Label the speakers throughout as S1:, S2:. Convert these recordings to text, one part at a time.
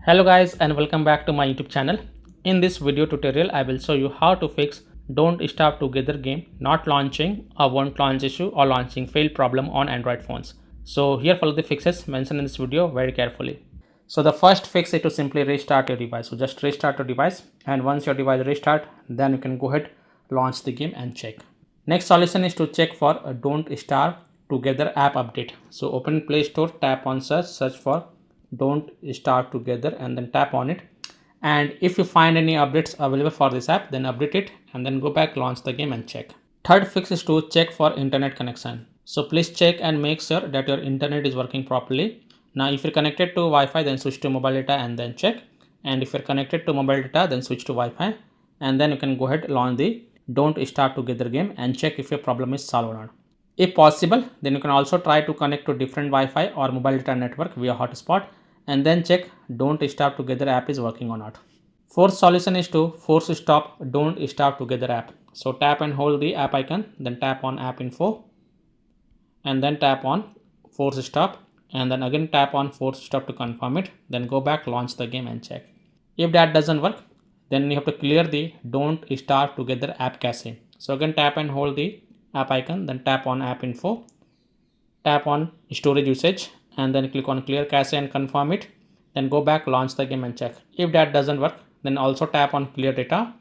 S1: Hello guys and welcome back to my YouTube channel. In this video tutorial I will show you how to fix don't start together game not launching or won't launch issue or launching failed problem on Android phones. So here follow the fixes mentioned in this video very carefully. So the first fix is to simply restart your device. So just restart your device, and once your device restart, then you can go ahead, launch the game and check. Next solution is to check for a don't start together app update. So open Play Store, tap on search for don't start together and then tap on it, and if you find any updates available for this app, then update it and then go back, launch the game and check. Third fix is to check for internet connection. So please check and make sure that your internet is working properly. Now if you're connected to Wi-Fi, then switch to mobile data and then check, and if you're connected to mobile data, then switch to Wi-Fi, and then you can go ahead, launch the don't start together game and check if your problem is solved or not. If possible, then you can also try to connect to different Wi-Fi or mobile data network via hotspot and then check don't start together app is working or not. Fourth solution is to force stop don't start together app. So tap and hold the app icon, then tap on app info and then tap on force stop, and then again tap on force stop to confirm it, then go back, launch the game and check. If that doesn't work, then you have to clear the don't start together app cache. So again tap and hold the app icon, then tap on app info, tap on storage usage and then click on clear cache and confirm it, then go back, launch the game and check. If that doesn't work, then also tap on clear data.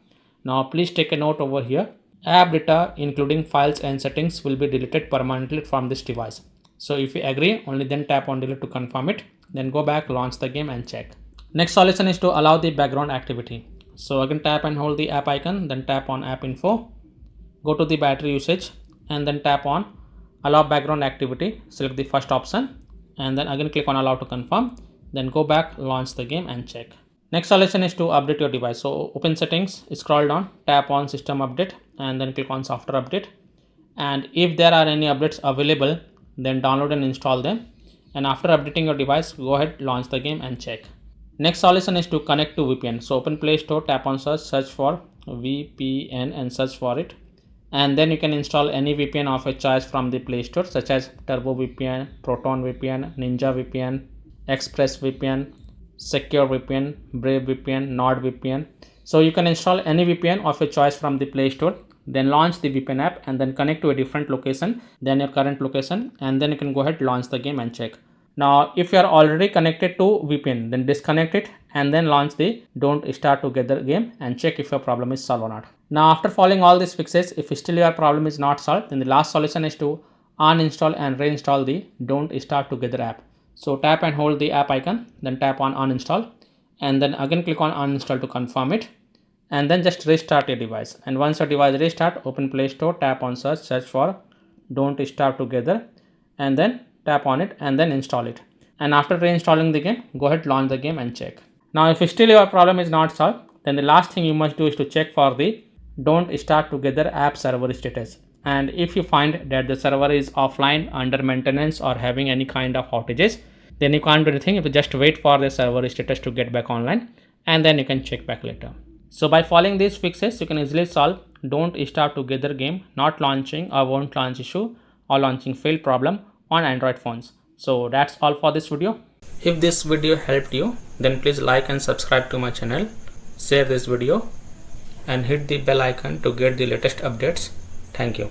S1: Now please take a note over here, app data including files and settings will be deleted permanently from this device. So if you agree, only then tap on delete to confirm it, then go back, launch the game and check. Next solution is to allow the background activity. So again tap and hold the app icon, then tap on app info, go to the battery usage and then tap on allow background activity, select the first option and then again click on allow to confirm, then go back, launch the game and check. Next solution is to update your device. So open settings, scroll down, tap on system update and then click on software update, and if there are any updates available, then download and install them, and after updating your device, go ahead, launch the game and check. Next solution is to connect to VPN. So open Play Store, tap on search for VPN and search for it, and then you can install any VPN of your choice from the Play Store, such as Turbo VPN, Proton VPN, Ninja VPN, Express VPN, Secure VPN, Brave VPN, NordVPN. So you can install any VPN of your choice from the Play Store, then launch the VPN app and then connect to a different location than your current location, and then you can go ahead, launch the game and check. Now if you are already connected to VPN, then disconnect it and then launch the don't start together game and check if your problem is solved or not. Now after following all these fixes, if still your problem is not solved, then the last solution is to uninstall and reinstall the don't start together app. So tap and hold the app icon, then tap on uninstall and then again click on uninstall to confirm it, and then just restart your device. And once your device restart, open Play Store, tap on search for don't start together and then tap on it and then install it, and after reinstalling the game, go ahead, launch the game and check. Now if still your problem is not solved, then the last thing you must do is to check for the don't start together app server status, and if you find that the server is offline, under maintenance or having any kind of outages, then you can't do anything. You just wait for the server status to get back online and then you can check back later. So by following these fixes, you can easily solve don't start together game not launching or won't launch issue or launching failed problem on Android phones. So that's all for this video. If this video helped you, then please like and subscribe to my channel, share this video and hit the bell icon to get the latest updates. Thank you.